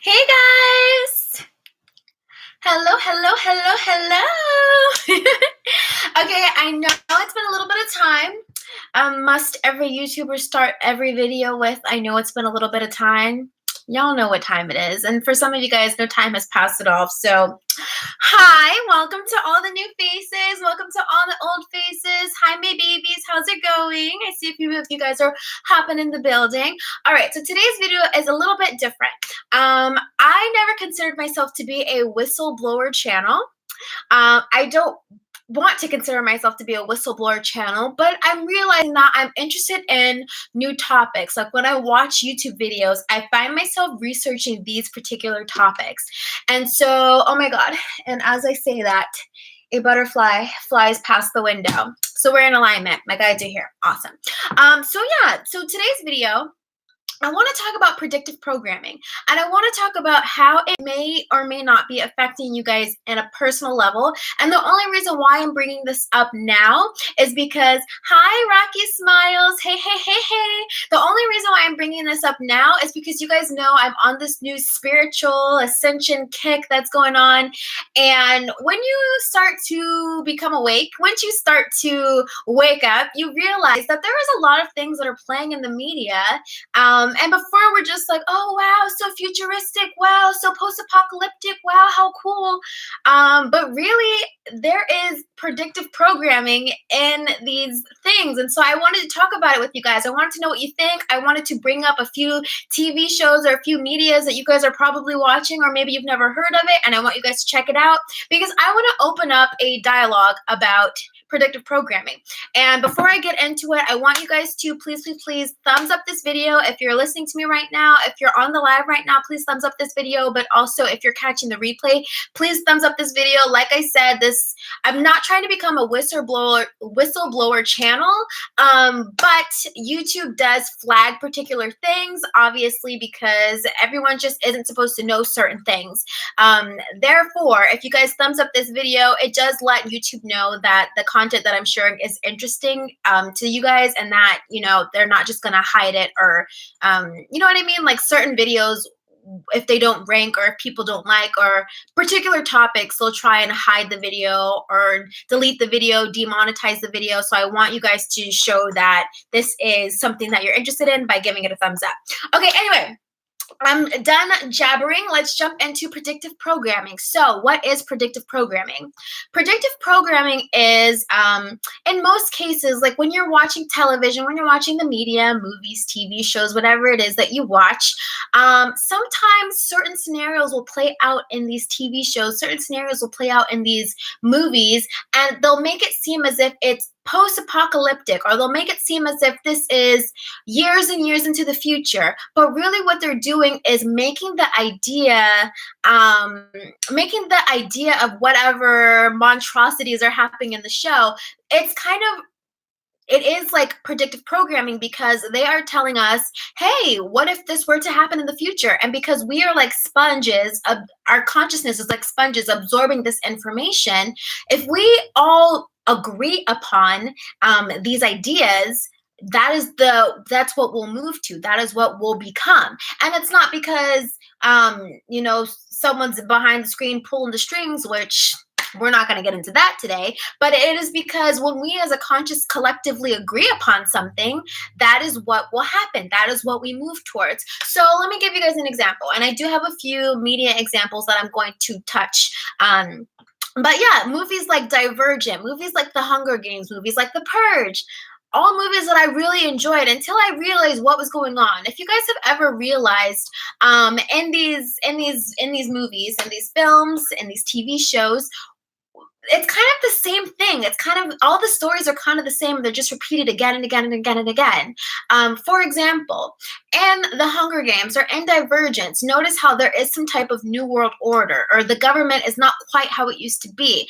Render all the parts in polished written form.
Hey guys! Hello, hello, hello, hello! Okay, I know it's been a little bit of time. Must every YouTuber start every video with, I know it's been a little bit of time? Y'all know what time it is. And for some of you guys, no time has passed at all. So, hi, welcome to all the new faces. Welcome to all the old faces. Hi, my babies. How's it going? I see a few of you guys are hopping in the building. All right, so today's video is a little bit different. I never considered myself to be a whistleblower channel. I don't want to consider myself to be a whistleblower channel, but I'm realizing that I'm interested in new topics. Like when I watch YouTube videos, I find myself researching these particular topics. And so, oh my God, and as I say that, a butterfly flies past the window. So we're in alignment, like I do here. Awesome. So today's video, I want to talk about predictive programming, and I want to talk about how it may or may not be affecting you guys in a personal level. And the only reason why I'm bringing this up now is because, hi, Rocky Smiles. Hey, hey, hey, hey. The only reason why I'm bringing this up now is because you guys know I'm on this new spiritual ascension kick that's going on. And when you start to become awake, once you start to wake up, you realize that there is a lot of things that are playing in the media. And before we're just like, oh, wow, so futuristic. Wow, so post-apocalyptic. Wow, how cool. But really, there is predictive programming in these things. And so I wanted to talk about it with you guys. I wanted to know what you think. I wanted to bring up a few TV shows or a few medias that you guys are probably watching, or maybe you've never heard of it, and I want you guys to check it out because I want to open up a dialogue about predictive programming. And before I get into it, I want you guys to please thumbs up this video. If you're listening to me right now, if you're on the live right now, please thumbs up this video. But also if you're catching the replay, please thumbs up this video. Like I said, I'm not trying to become a whistleblower channel, but YouTube does flag particular things, obviously, because everyone just isn't supposed to know certain things. Therefore, if you guys thumbs up this video, it does let YouTube know that the content that I'm sharing is interesting to you guys, and that, you know, they're not just gonna hide it, or you know what I mean? Like certain videos, if they don't rank or if people don't like or particular topics, they'll try and hide the video or delete the video, demonetize the video. So I want you guys to show that this is something that you're interested in by giving it a thumbs up. Okay, anyway, I'm done jabbering. Let's jump into predictive programming. So what is predictive programming? Predictive programming is, in most cases, like when you're watching television, when you're watching the media, movies, TV shows, whatever it is that you watch, sometimes certain scenarios will play out in these TV shows, certain scenarios will play out in these movies, and they'll make it seem as if it's post-apocalyptic, or they'll make it seem as if this is years and years into the future. But really what they're doing is making the idea of whatever monstrosities are happening in the show, it is like predictive programming, because they are telling us, hey, what if this were to happen in the future? And because we are like sponges, our consciousness is like sponges absorbing this information, if we all agree upon these ideas, that's what we'll move to. That is what we'll become. And it's not because you know, someone's behind the screen pulling the strings, which we're not going to get into that today, but it is because when we as a conscious collectively agree upon something, that is what will happen. That is what we move towards. So let me give you guys an example. And I do have a few media examples that I'm going to touch on. But yeah, movies like Divergent, movies like The Hunger Games, movies like The Purge, all movies that I really enjoyed until I realized what was going on. If you guys have ever realized in these movies, in these films, in these TV shows, it's kind of the same thing. It's kind of, all the stories are kind of the same. They're just repeated again and again and again and again. For example, in The Hunger Games or in Divergence, notice how there is some type of new world order, or the government is not quite how it used to be.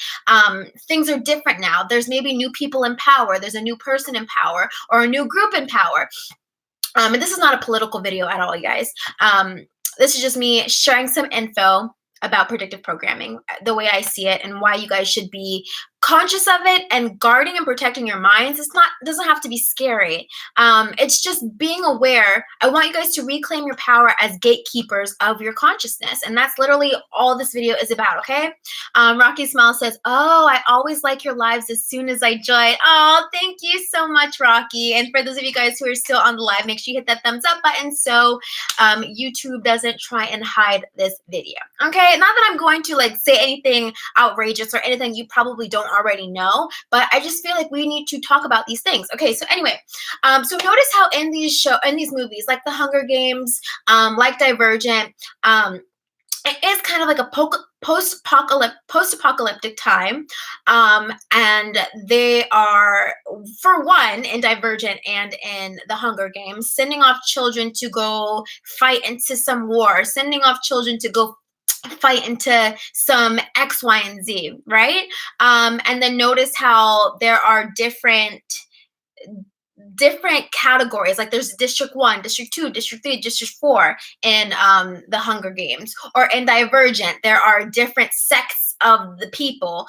Things are different now. There's maybe new people in power. There's a new person in power, or a new group in power. And this is not a political video at all, you guys. This is just me sharing some info about predictive programming, the way I see it, and why you guys should be conscious of it and guarding and protecting your minds. Doesn't have to be scary. It's just being aware. I want you guys to reclaim your power as gatekeepers of your consciousness. And that's literally all this video is about, okay? Rocky Smile says, oh, I always like your lives as soon as I join. Oh, thank you so much, Rocky. And for those of you guys who are still on the live, make sure you hit that thumbs up button so YouTube doesn't try and hide this video. Okay, not that I'm going to like say anything outrageous or anything you probably don't already know, but I just feel like we need to talk about these things. Okay, so anyway, so notice how in these movies, like The Hunger Games, like Divergent, it is kind of like a post-apocalyptic time, and they are, for one, in Divergent and in The Hunger Games, sending off children to go fight into some war, sending off children to go fight into some X, Y, and Z, right? And then notice how there are different categories, like there's District 1, District 2, District 3, District 4 in The Hunger Games, or in Divergent, there are different sects of the people.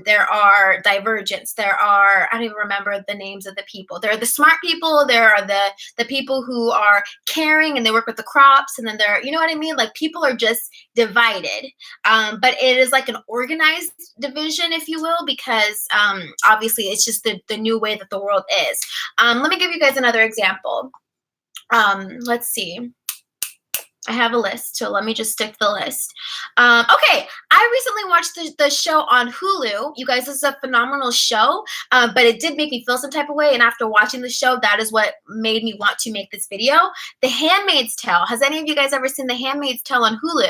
There are divergents, there are, I don't even remember the names of the people. There are the smart people, there are the people who are caring and they work with the crops, and then there are, you know what I mean? Like people are just divided. But it is like an organized division, if you will, because obviously it's just the new way that the world is. Let me give you guys another example. Let's see. I have a list, so let me just stick to the list. Okay, I recently watched the show on Hulu. You guys, this is a phenomenal show, but it did make me feel some type of way, and after watching the show, that is what made me want to make this video. The Handmaid's Tale. Has any of you guys ever seen The Handmaid's Tale on Hulu?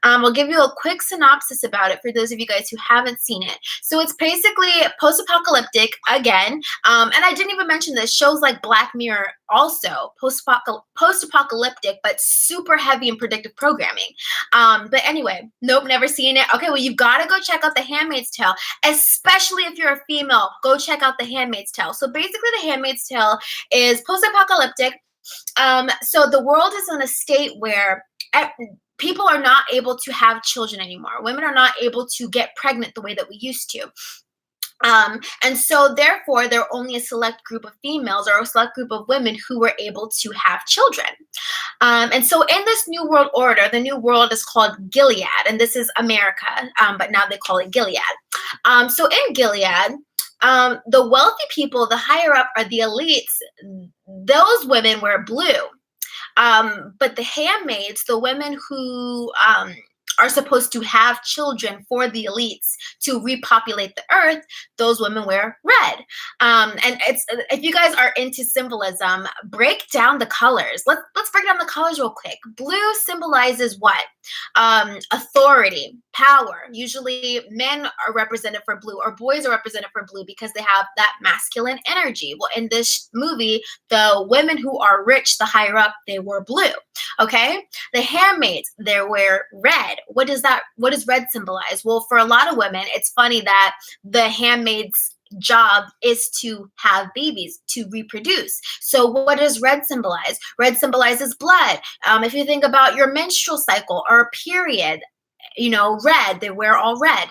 I'll give you a quick synopsis about it for those of you guys who haven't seen it. So it's basically post-apocalyptic again, and I didn't even mention this. Shows like Black Mirror also post-apocalyptic, but super heavy in predictive programming. But anyway, nope, never seen it. Okay, well, you've got to go check out The Handmaid's Tale, especially if you're a female. Go check out The Handmaid's Tale. So basically, The Handmaid's Tale is post-apocalyptic. So the world is in a state where people are not able to have children anymore. Women are not able to get pregnant the way that we used to. And so therefore, there are only a select group of females or a select group of women who were able to have children. And so in this new world order, the new world is called Gilead, and this is America, but now they call it Gilead. So in Gilead, the wealthy people, the higher up are the elites. Those women wear blue. But the handmaids, the women who are supposed to have children for the elites to repopulate the earth, those women wear red. And it's, if you guys are into symbolism, break down the colors. Let's break down the colors real quick. Blue symbolizes what? Authority, power. Usually men are represented for blue, or boys are represented for blue because they have that masculine energy. Well, in this movie, the women who are rich, the higher up, they wear blue. Okay? The handmaids, they wear red. What does red symbolize? Well, for a lot of women, it's funny that the handmaid's job is to have babies, to reproduce. So what does red symbolize? Red symbolizes blood. If you think about your menstrual cycle or a period, you know, red, they wear all red.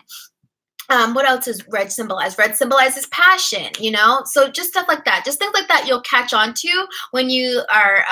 What else does red symbolize? Red symbolizes passion, you know? So just stuff like that. Just things like that you'll catch on to when you are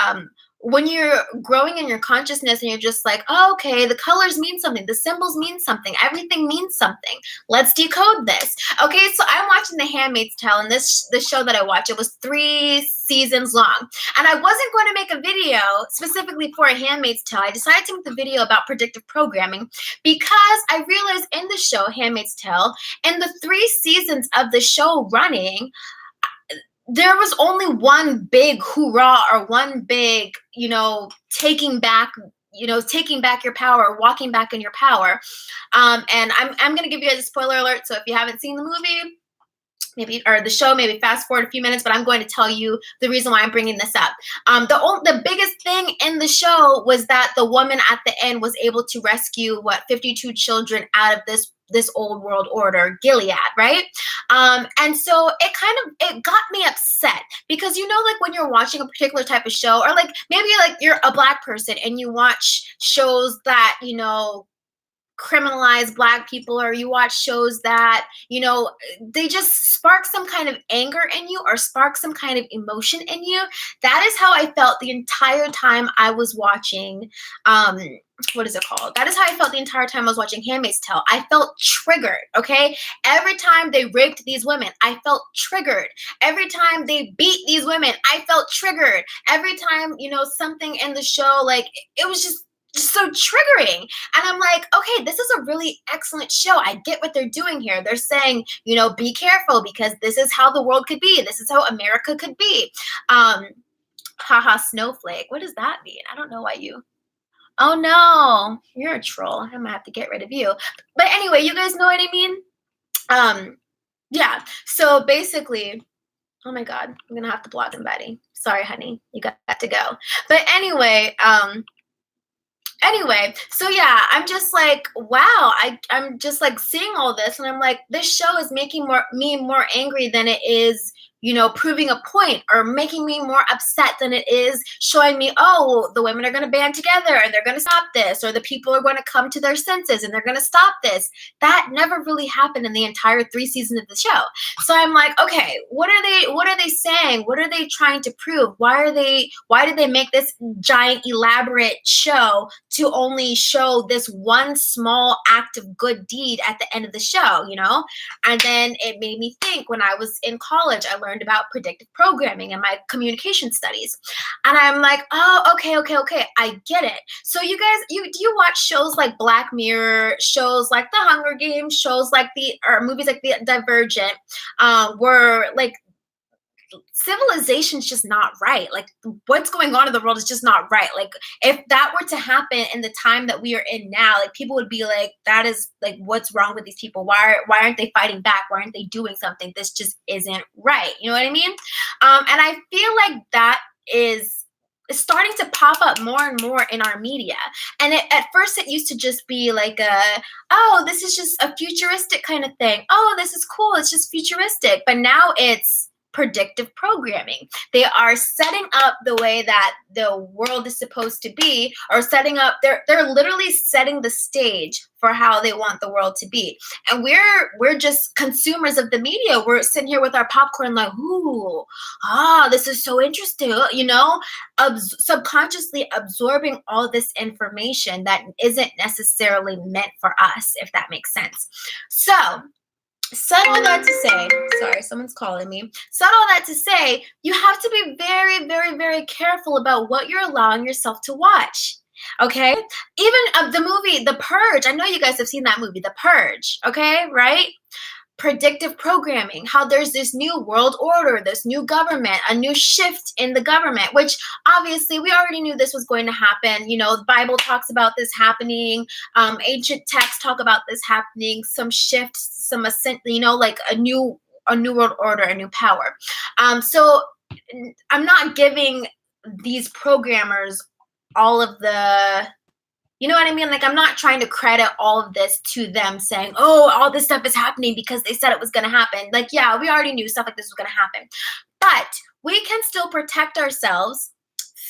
when you're growing in your consciousness and you're just like, oh, okay, the colors mean something, the symbols mean something, everything means something. Let's decode this. Okay, so I'm watching The Handmaid's Tale, and the show that I watched, it was 3 seasons long. And I wasn't going to make a video specifically for A Handmaid's Tale. I decided to make the video about predictive programming because I realized in the show, Handmaid's Tale, in the 3 seasons of the show running, there was only one big hoorah or one big, you know, taking back your power, walking back in your power. And I'm going to give you guys a spoiler alert. So if you haven't seen the movie, maybe, or the show, maybe fast forward a few minutes, but I'm going to tell you the reason why I'm bringing this up. The biggest thing in the show was that the woman at the end was able to rescue 52 children out of this old world order, Gilead, right? And so it got me upset because, you know, like when you're watching a particular type of show, or like maybe like you're a Black person and you watch shows that, you know, criminalize Black people, or you watch shows that, you know, they just spark some kind of anger in you or spark some kind of emotion in you. That is how I felt the entire time I was watching, what is it called? That is how I felt the entire time I was watching Handmaid's Tale. I felt triggered, okay? Every time they raped these women, I felt triggered. Every time they beat these women, I felt triggered. Every time, you know, something in the show, like, it was just so triggering. And I'm like, okay, this is a really excellent show. I get what they're doing here. They're saying, you know, be careful because this is how the world could be. This is how America could be. Haha, snowflake. What does that mean? I don't know why you... Oh no, you're a troll. I'm gonna have to get rid of you. But anyway, you guys know what I mean? Yeah, so basically, oh my God, I'm gonna have to block somebody. Sorry, honey, you got to go. But anyway, so yeah, I'm just like, wow, I'm just like seeing all this, and I'm like, this show is making me more angry than it is, you know, proving a point, or making me more upset than it is showing me, oh, the women are going to band together and they're going to stop this, or the people are going to come to their senses and they're going to stop this. That never really happened in the entire 3 seasons of the show. So I'm like, okay, what are they saying? What are they trying to prove? Why did they make this giant elaborate show to only show this one small act of good deed at the end of the show, you know? And then it made me think, when I was in college, I learned about predictive programming in my communication studies. And I'm like, oh, okay, I get it. So you guys, do you watch shows like Black Mirror, shows like The Hunger Games, shows like or movies like The Divergent, where like civilization's just not right. Like, what's going on in the world is just not right. Like, if that were to happen in the time that we are in now, like, people would be like, that is like, what's wrong with these people? Why aren't they fighting back? Why aren't they doing something? This just isn't right. You know what I mean? And I feel like that is starting to pop up more and more in our media. And at first it used to just be like oh, this is just a futuristic kind of thing. Oh, this is cool. It's just futuristic. But now it's predictive programming. They are setting up the way that the world is supposed to be, or setting up, they're literally setting the stage for how they want the world to be. And we're just consumers of the media. We're sitting here with our popcorn like, ooh, this is so interesting, you know, subconsciously absorbing all this information that isn't necessarily meant for us, if that makes sense. So said all that to say, sorry, someone's calling me. Said all that to say, you have to be very, very, very careful about what you're allowing yourself to watch. Okay? Even the movie, The Purge. I know you guys have seen that movie, The Purge. Okay? Right? Predictive programming, how there's this new world order, this new government, a new shift in the government, which obviously we already knew this was going to happen. You know, the Bible talks about this happening. Ancient texts talk about this happening. Some shifts, some ascent, you know, like a new world order, a new power. So I'm not giving these programmers all of the, you know what I mean? Like, I'm not trying to credit all of this to them saying, oh, all this stuff is happening because they said it was going to happen. Like, yeah, we already knew stuff like this was going to happen. But we can still protect ourselves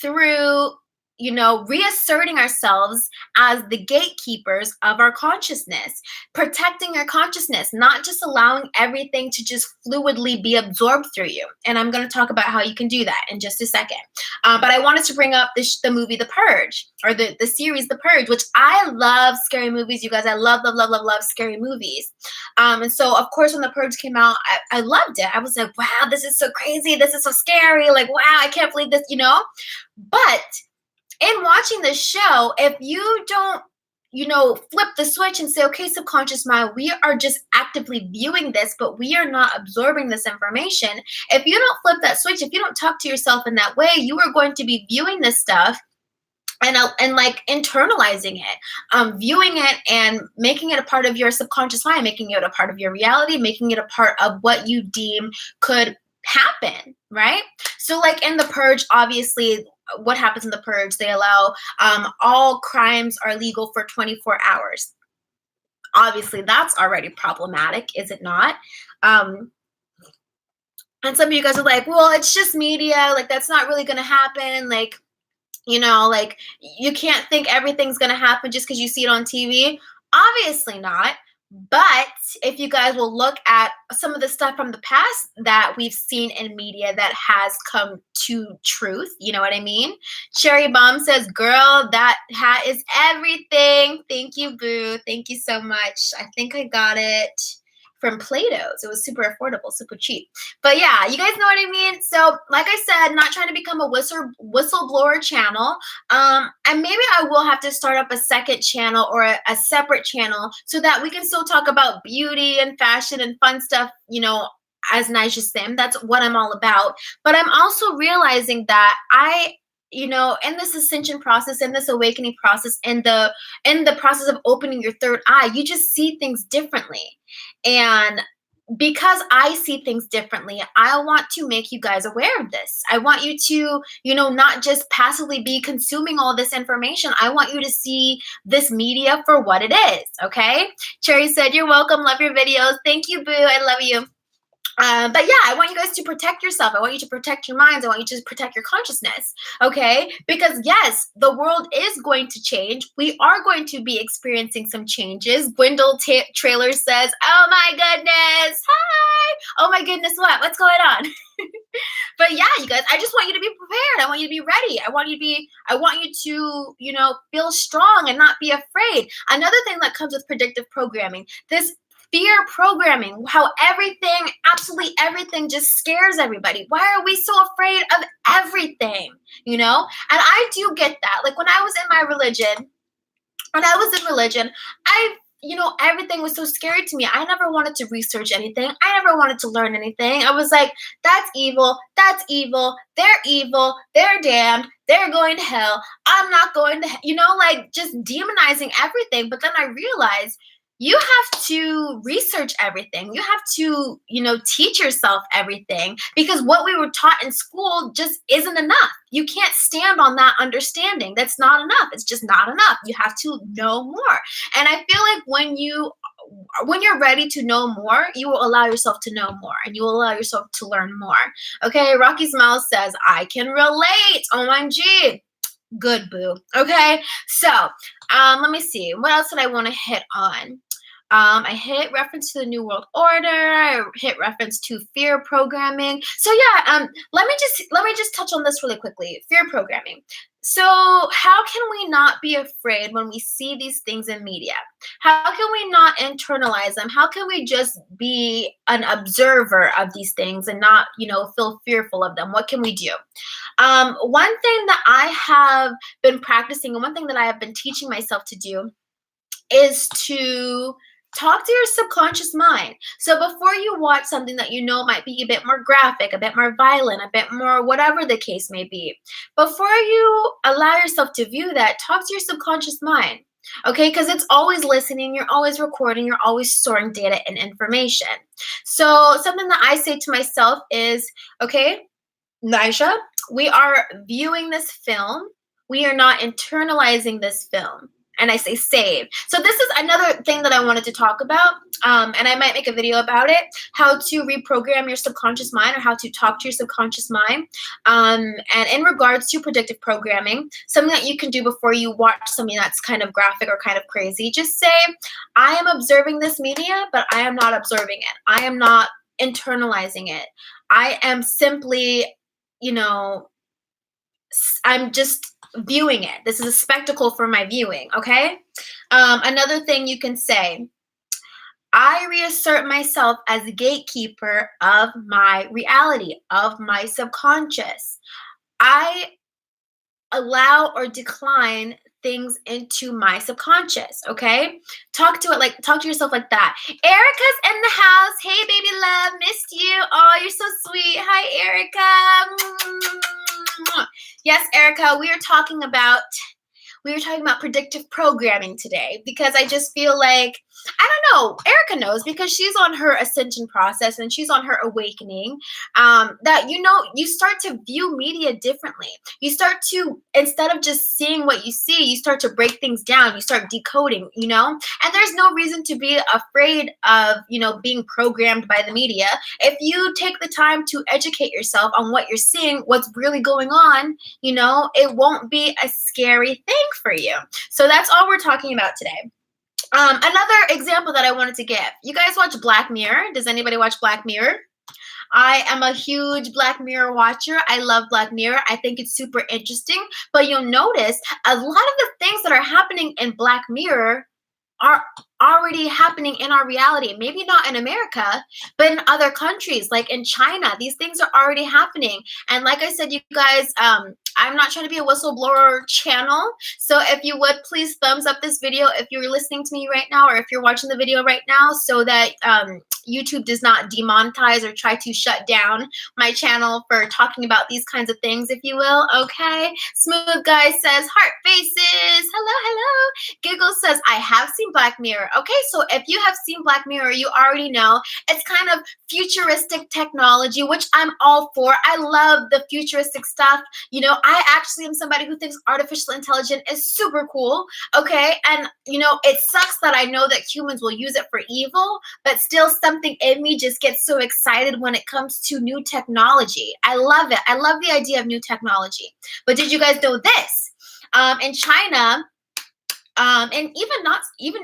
through, you know, reasserting ourselves as the gatekeepers of our consciousness, protecting our consciousness, not just allowing everything to just fluidly be absorbed through you. And I'm going to talk about how you can do that in just a second. But I wanted to bring up the movie The Purge, or the series The Purge, which I love scary movies, you guys. I love scary movies. And so, of course, when The Purge came out, I loved it. I was like, wow, this is so crazy. This is so scary. Like, wow, I can't believe this, you know? But in watching this show, if you don't, you know, flip the switch and say, okay, subconscious mind, we are just actively viewing this, but we are not absorbing this information. If you don't flip that switch, if you don't talk to yourself in that way, you are going to be viewing this stuff and like internalizing it, viewing it and making it a part of your subconscious mind, making it a part of your reality, making it a part of what you deem could happen, right? So like in The Purge, obviously, what happens in The Purge, they allow all crimes are legal for 24 hours. Obviously, that's already problematic, is it not? And some of you guys are like, well, it's just media. Like, that's not really going to happen. Like, you know, like, you can't think everything's going to happen just because you see it on TV. Obviously not. But if you guys will look at some of the stuff from the past that we've seen in media that has come to truth, you know what I mean? Cherry Bomb says, girl, that hat is everything. Thank you, boo. Thank you so much. I think I got it from Plato's. It was super affordable, super cheap. But yeah, you guys know what I mean? So like I said, not trying to become a whistleblower channel. And maybe I will have to start up a second channel or a separate channel so that we can still talk about beauty and fashion and fun stuff, you know, as Nija Sim. That's what I'm all about. But I'm also realizing that you know, in this ascension process, in this awakening process, in the process of opening your third eye, you just see things differently. And because I see things differently, I want to make you guys aware of this. I want you to, you know, not just passively be consuming all this information. I want you to see this media for what it is, okay? Cherry said, you're welcome. Love your videos. Thank you, boo. I love you. But yeah, I want you guys to protect yourself. I want you to protect your minds. I want you to protect your consciousness, okay? Because yes, the world is going to change. We are going to be experiencing some changes. Gwendol Trailer says, oh my goodness, hi. Oh my goodness, what? What's going on? But yeah, you guys, I just want you to be prepared. I want you to be ready. I want you to, you know, feel strong and not be afraid. Another thing that comes with predictive programming, this fear programming, how everything, absolutely everything just scares everybody. Why are we so afraid of everything? You know? And I do get that. Like when I was in religion, you know, everything was so scary to me. I never wanted to research anything. I never wanted to learn anything. I was like, that's evil. That's evil. They're evil. They're damned. They're going to hell. I'm not going to, you know, like just demonizing everything. But then I realized you have to research everything. You have to, you know, teach yourself everything because what we were taught in school just isn't enough. You can't stand on that understanding. That's not enough. It's just not enough. You have to know more. And I feel like when you're ready to know more, you will allow yourself to know more and you will allow yourself to learn more. Okay, Rocky Smiles says, I can relate. OMG. Good, boo. Okay, so let me see. What else did I want to hit on? I hit reference to the New World Order. I hit reference to fear programming. So yeah, let me just touch on this really quickly. Fear programming. So how can we not be afraid when we see these things in media? How can we not internalize them? How can we just be an observer of these things and not, you know, feel fearful of them? What can we do? One thing that I have been practicing and one thing that I have been teaching myself to do is to talk to your subconscious mind. So before you watch something that you know might be a bit more graphic, a bit more violent, a bit more whatever the case may be, before you allow yourself to view that, talk to your subconscious mind. Okay, because it's always listening, you're always recording, you're always storing data and information. So something that I say to myself is, okay, Nija, we are viewing this film. We are not internalizing this film. And I say save. So this is another thing that I wanted to talk about, and I might make a video about it, how to reprogram your subconscious mind or how to talk to your subconscious mind. And in regards to predictive programming, something that you can do before you watch something that's kind of graphic or kind of crazy, just say, I am observing this media, but I am not observing it. I am not internalizing it. I am simply, you know, I'm just viewing it. This is a spectacle for my viewing, okay? Another thing you can say, I reassert myself as a gatekeeper of my reality, of my subconscious. I allow or decline things into my subconscious, okay? Talk to yourself like that. Erica's in the house. Hey, baby love, missed you. Oh, you're so sweet. Hi, Erica. Yes, Erica, we were talking about predictive programming today because I just feel like, I don't know, Erica knows because she's on her ascension process and she's on her awakening, that, you know, you start to view media differently. You start to, instead of just seeing what you see, you start to break things down. You start decoding, you know, and there's no reason to be afraid of, you know, being programmed by the media. If you take the time to educate yourself on what you're seeing, what's really going on, you know, it won't be a scary thing for you. So that's all we're talking about today. Another example that I wanted to give. You guys watch Black Mirror? Does anybody watch Black Mirror? I am a huge Black Mirror watcher. I love Black Mirror. I think it's super interesting. But you'll notice a lot of the things that are happening in Black Mirror are already happening in our reality. Maybe not in America, but in other countries, like in China. These things are already happening. And like I said, you guys, I'm not trying to be a whistleblower channel. So if you would, please thumbs up this video if you're listening to me right now, or if you're watching the video right now, so that YouTube does not demonetize or try to shut down my channel for talking about these kinds of things, if you will. Okay. Smooth Guy says, heart faces. Hello, hello. Giggle says, I have seen Black Mirror. Okay, so if you have seen Black Mirror, you already know it's kind of futuristic technology, which I'm all for. I love the futuristic stuff. You know, I actually am somebody who thinks artificial intelligence is super cool. Okay, and you know, it sucks that I know that humans will use it for evil, but still something in me just gets so excited when it comes to new technology. I love it. I love the idea of new technology. But did you guys know this? In China, and even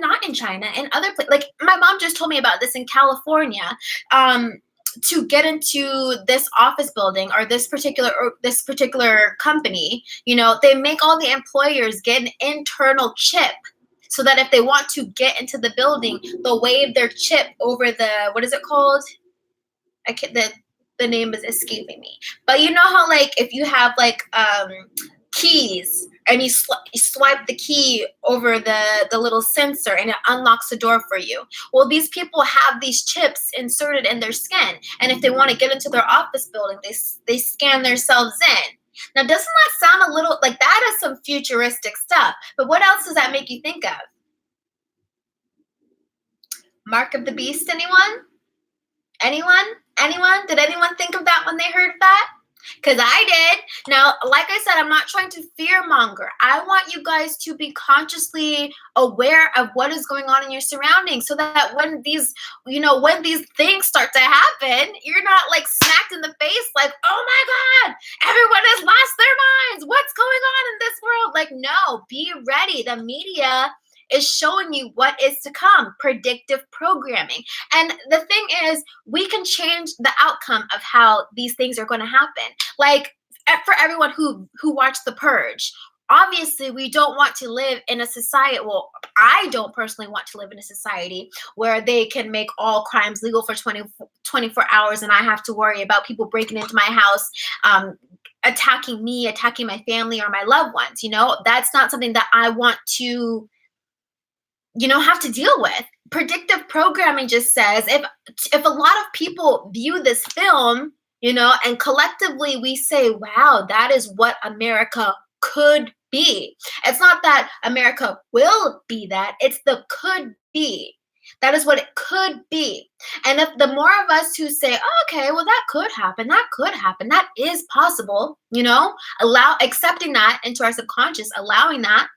not in China, in other places, like my mom just told me about this in California. To get into this office building or this particular company, you know, they make all the employers get an internal chip, so that if they want to get into the building, they'll wave their chip over the, what is it called? The name is escaping me. But you know how, like, if you have like keys and you swipe the key over the little sensor and it unlocks the door for you. Well, these people have these chips inserted in their skin, and if they want to get into their office building, they scan themselves in. Now, doesn't that sound a little like that is some futuristic stuff? But what else does that make you think of? Mark of the Beast, anyone? Anyone? Did anyone think of that when they heard that? Because I did. Now, like I said, I'm not trying to fearmonger. I want you guys to be consciously aware of what is going on in your surroundings, so that when these things start to happen, you're not like smacked in the face like, oh my God, everyone has lost their minds. What's going on in this world? Like, no, be ready. The media is showing you what is to come. Predictive programming. And the thing is, we can change the outcome of how these things are going to happen. Like, for everyone who watched The Purge, obviously we don't want to live in a society, well, I don't personally want to live in a society where they can make all crimes legal for 24 hours and I have to worry about people breaking into my house, attacking me, attacking my family or my loved ones. You know, that's not something that I want to have to deal with. Predictive programming just says if a lot of people view this film, and collectively we say, wow, that is what America could be. It's not that America will be that, it's the could be. That is what it could be. And if the more of us who say, oh, okay, well, that could happen, that is possible, accepting that into our subconscious, allowing that,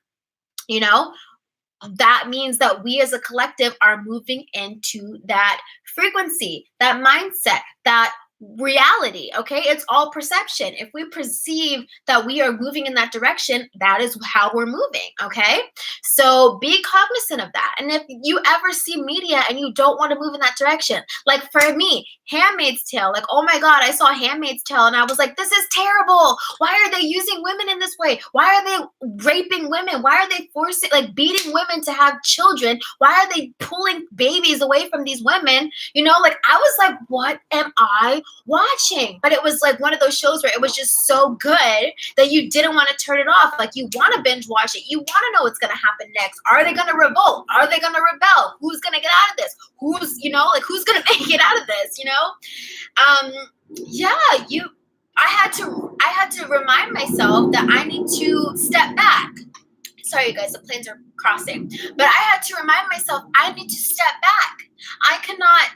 that means that we as a collective are moving into that frequency, that mindset, that reality. Okay, it's all perception. If we perceive that we are moving in that direction, that is how we're moving. Okay, so be cognizant of that. And if you ever see media and you don't want to move in that direction, like for me, Handmaid's Tale, like, oh my God, I saw Handmaid's Tale and I was like, this is terrible. Why are they using women in this way? Why are they raping women? Why are they beating women to have children? Why are they pulling babies away from these women? Like, I was like, what am I watching? But it was like one of those shows where it was just so good that you didn't want to turn it off. Like, you want to binge watch it. You want to know what's going to happen next. Are they going to revolt? Are they going to rebel? Who's going to get out of this? Who's going to make it out of this? I had to remind myself that I need to step back. Sorry, you guys, the planes are crossing. But I had to remind myself I need to step back. I cannot,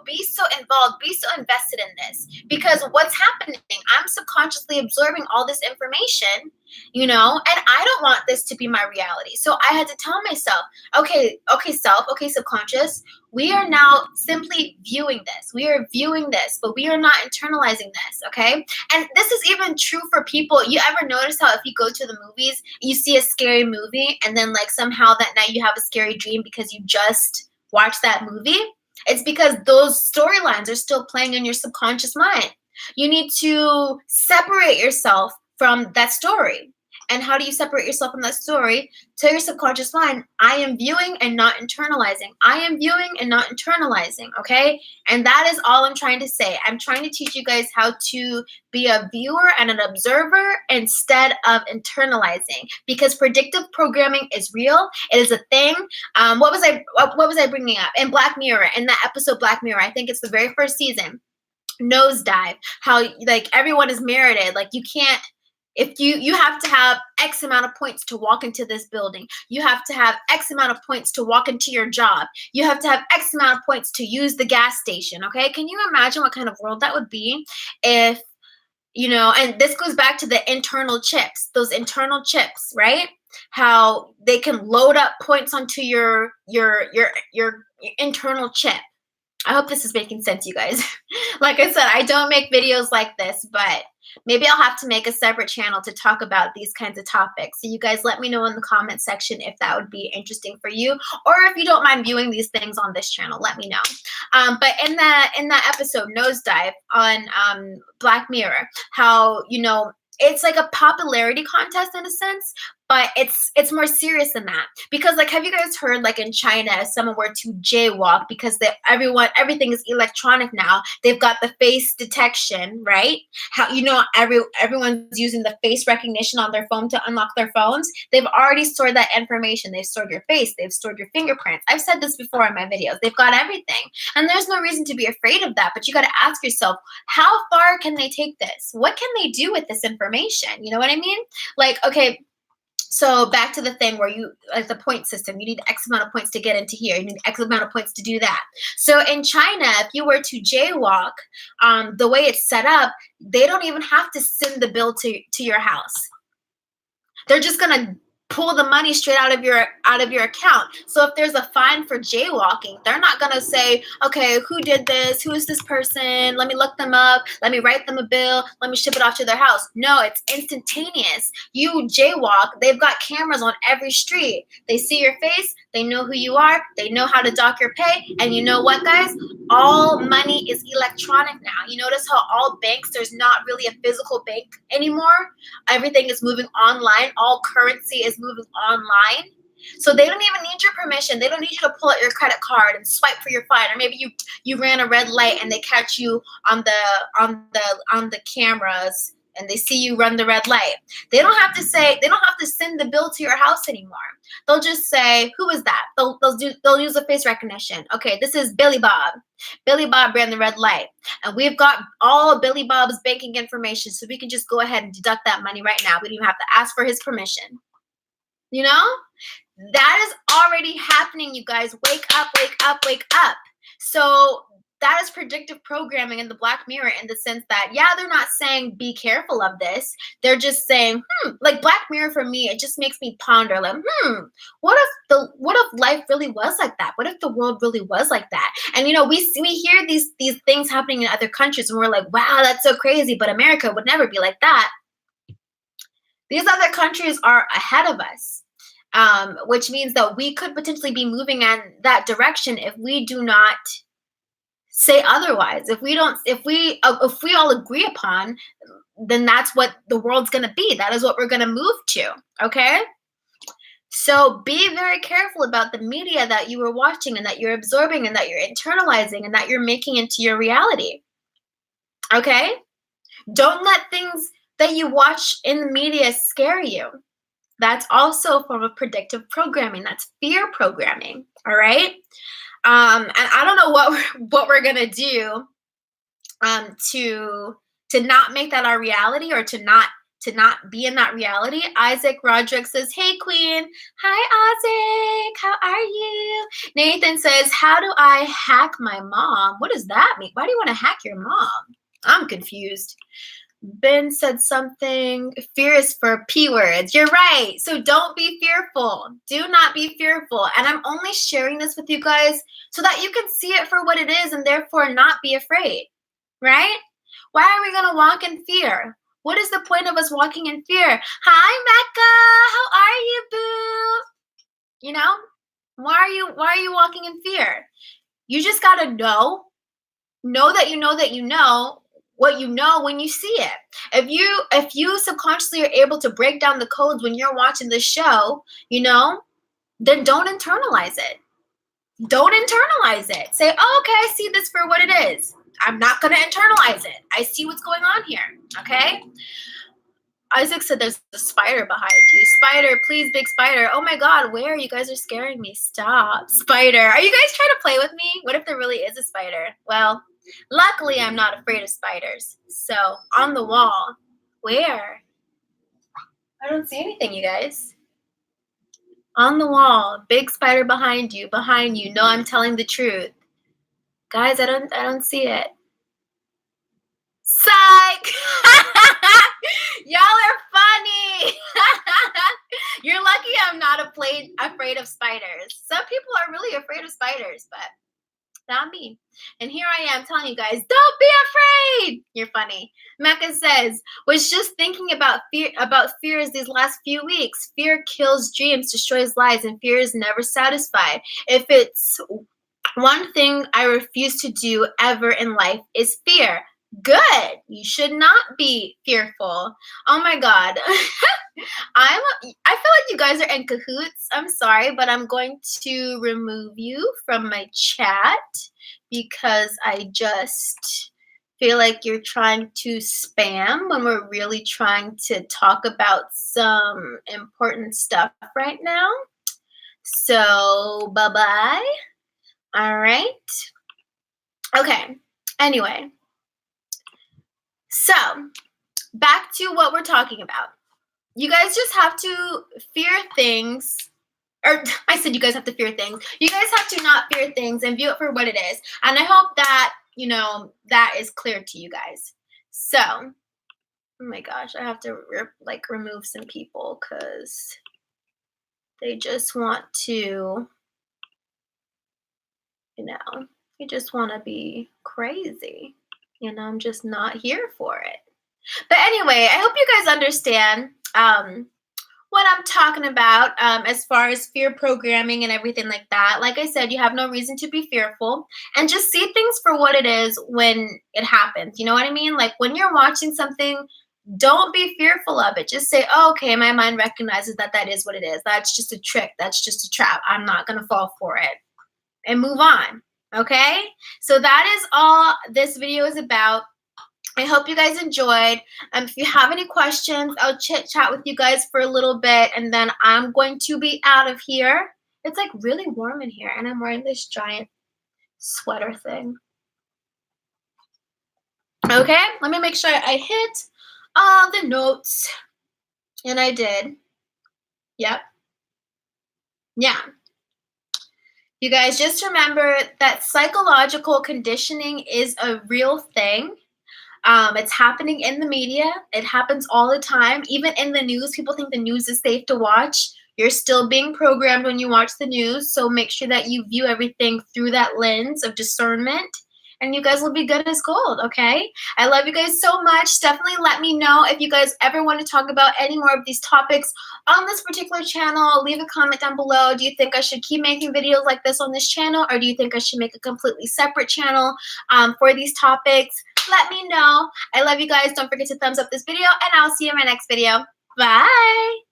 be so involved, be so invested in this. Because what's happening, I'm subconsciously absorbing all this information. And I don't want this to be my reality. So I had to tell myself, okay, self, okay, subconscious, we are now simply viewing this. We are viewing this, but we are not internalizing this, okay? And this is even true for people. You ever notice how if you go to the movies, you see a scary movie, and then like somehow that night you have a scary dream because you just watched that movie? It's because those storylines are still playing in your subconscious mind. You need to separate yourself from that story. And how do you separate yourself from that story? Tell your subconscious mind, I am viewing and not internalizing. I am viewing and not internalizing, okay? And that is all I'm trying to say. I'm trying to teach you guys how to be a viewer and an observer instead of internalizing, because predictive programming is real. It is a thing. What was I bringing up? In Black Mirror, in that episode Black Mirror, I think it's the very first season, Nosedive, how like everyone is merited. Like you can't, if you have to have X amount of points to walk into this building. You have to have X amount of points to walk into your job. You have to have X amount of points to use the gas station, okay? Can you imagine what kind of world that would be if, and this goes back to the internal chips, those internal chips, right? How they can load up points onto your internal chip. I hope this is making sense, you guys. Like I said, I don't make videos like this, but maybe I'll have to make a separate channel to talk about these kinds of topics. So you guys let me know in the comment section if that would be interesting for you, or if you don't mind viewing these things on this channel, let me know. But in that episode, Nosedive, on Black Mirror, how, it's like a popularity contest in a sense, but it's more serious than that. Because like, have you guys heard, like in China, if someone were to jaywalk, because everything is electronic now, they've got the face detection, right? How, everyone's using the face recognition on their phone to unlock their phones. They've already stored that information. They've stored your face. They've stored your fingerprints. I've said this before in my videos. They've got everything. And there's no reason to be afraid of that, but you got to ask yourself, how far can they take this? What can they do with this information? You know what I mean? Like, okay, so back to the thing where you, like the point system, you need X amount of points to get into here. You need X amount of points to do that. So in China, if you were to jaywalk, the way it's set up, they don't even have to send the bill to your house. They're just going to pull the money straight out of your account. So if there's a fine for jaywalking, they're not going to say, okay, who did this? Who is this person? Let me look them up. Let me write them a bill. Let me ship it off to their house. No, it's instantaneous. You jaywalk, they've got cameras on every street. They see your face. They know who you are. They know how to dock your pay. And you know what, guys? All money is electronic now. You notice how all banks, there's not really a physical bank anymore. Everything is moving online. All currency is moving online. So they don't even need your permission. They don't need you to pull out your credit card and swipe for your fine. Or maybe you ran a red light and they catch you on the cameras and they see you run the red light. They don't have to send the bill to your house anymore. They'll just say, who is that? They'll use a face recognition. Okay, this is Billy Bob. Billy Bob ran the red light. And we've got all of Billy Bob's banking information, so we can just go ahead and deduct that money right now. We don't even have to ask for his permission. That is already happening, you guys. Wake up, wake up, wake up. So that is predictive programming in the Black Mirror, in the sense that, yeah, they're not saying be careful of this. They're just saying, like Black Mirror for me, it just makes me ponder, like, what if life really was like that? What if the world really was like that? And we hear these things happening in other countries, and we're like, wow, that's so crazy, but America would never be like that. These other countries are ahead of us, which means that we could potentially be moving in that direction if we do not say otherwise. If we all agree upon, then that's what the world's going to be. That is what we're going to move to, okay? So be very careful about the media that you are watching and that you're absorbing and that you're internalizing and that you're making into your reality, okay? Don't let things that you watch in the media scare you. That's also a form of predictive programming. That's fear programming, all right? And I don't know what we're gonna do to not make that our reality, or to not be in that reality. Isaac Roderick says, hey Queen. Hi Isaac, how are you? Nathan says, how do I hack my mom? What does that mean? Why do you want to hack your mom? I'm confused. Ben said something. Fear is for P words. You're right. So don't be fearful. Do not be fearful. And I'm only sharing this with you guys so that you can see it for what it is and therefore not be afraid. Right? Why are we going to walk in fear? What is the point of us walking in fear? Hi, Mecca. How are you, boo? You know? Why are you walking in fear? You just got to know that you know that you know what you know when you see it. If you subconsciously are able to break down the codes when you're watching the show, then don't internalize it. Don't internalize it. Say, oh, okay, I see this for what it is. I'm not going to internalize it. I see what's going on here, okay? Isaac said there's a spider behind you. Spider, please, big spider. Oh my God, where? You guys are scaring me. Stop. Spider. Are you guys trying to play with me? What if there really is a spider? Well, luckily I'm not afraid of spiders. So, on the wall. Where? I don't see anything, you guys. On the wall. Big spider behind you. Behind you. No, I'm telling the truth. Guys, I don't see it. Psych! Y'all are funny. You're lucky I'm not afraid of spiders. Some people are really afraid of spiders, but not me. And here I am telling you guys, don't be afraid. You're funny. Mecca says, was just thinking about fears these last few weeks. Fear kills dreams, destroys lives, and fear is never satisfied. If it's one thing I refuse to do ever in life is fear. Good. You should not be fearful. Oh my God. I feel like you guys are in cahoots. I'm sorry, but I'm going to remove you from my chat because I just feel like you're trying to spam when we're really trying to talk about some important stuff right now. So, bye-bye. All right. Okay. Anyway. So, back to what we're talking about. You guys just have to fear things. Or I said you guys have to fear things. You guys have to not fear things and view it for what it is. And I hope that, that is clear to you guys. So, oh my gosh, I have to remove some people because they just want to, they just want to be crazy. I'm just not here for it. But anyway, I hope you guys understand what I'm talking about as far as fear programming and everything like that. Like I said, you have no reason to be fearful and just see things for what it is when it happens. You know what I mean? Like when you're watching something, don't be fearful of it. Just say, oh, okay, my mind recognizes that is what it is. That's just a trick. That's just a trap. I'm not going to fall for it. And move on. Okay? So that is all this video is about. I hope you guys enjoyed. If you have any questions, I'll chit-chat with you guys for a little bit, and then I'm going to be out of here. It's like really warm in here, and I'm wearing this giant sweater thing. Okay, let me make sure I hit all the notes. And I did. Yep. Yeah. You guys just remember that psychological conditioning is a real thing. It's happening in the media. It happens all the time. Even in the news, people think the news is safe to watch. You're still being programmed when you watch the news. So make sure that you view everything through that lens of discernment. And you guys will be good as gold, okay? I love you guys so much. Definitely let me know if you guys ever want to talk about any more of these topics on this particular channel. Leave a comment down below. Do you think I should keep making videos like this on this channel? Or do you think I should make a completely separate channel for these topics? Let me know. I love you guys. Don't forget to thumbs up this video, and I'll see you in my next video. Bye.